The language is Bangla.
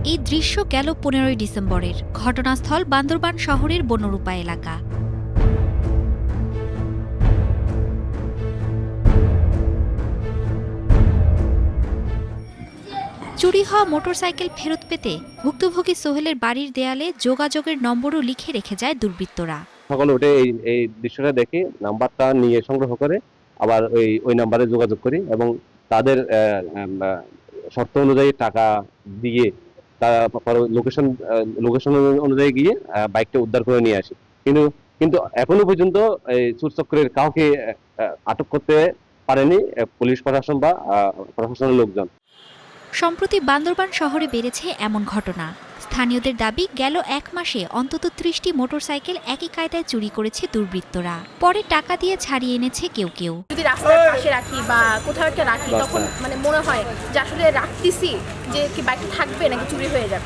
এই দৃশ্য গেল 15ই ডিসেম্বরের। ঘটনাস্থল বান্দরবান শহরের বনরূপা এলাকা। চুরি হওয়া মোটরসাইকেল ফেরত পেতে ভুক্তভোগী সোহেলের বাড়ির দেয়ালে যোগাযোগের নম্বরও লিখে রেখে যায় দুর্বৃত্তরা। সকালে উঠে এই দৃশ্যটা দেখি, নাম্বারটা নিয়ে সংগ্রহ করে আবার ওই নাম্বারে যোগাযোগ করি এবং তাদের শর্ত অনুযায়ী টাকা দিয়ে তারপরে লোকেশন অনুযায়ী গিয়ে বাইকটা উদ্ধার করে নিয়ে আসি। কিন্তু কিন্তু এখনো পর্যন্ত এই চোর চক্রের কাউকে আটক করতে পারেনি পুলিশ প্রশাসন বা প্রশাসনের লোকজন। সম্প্রতি বান্দরবান শহরে বেড়েছে এমন ঘটনা। স্থানীয়দের দাবি, গেল 1 মাসে অন্তত 30টি মোটরসাইকেল একই কায়দায় চুরি করেছে দুর্বৃত্তরা। পরে টাকা দিয়ে ছাড়িয়ে এনেছে কেউ কেউ। যদি রাস্তার পাশে রাখি বা কোথাও একটা রাখি, তখন মানে মনে হয় যে আসলে রাখতেছি, যে কি বাইকটা থাকবে নাকি চুরি হয়ে যাবে।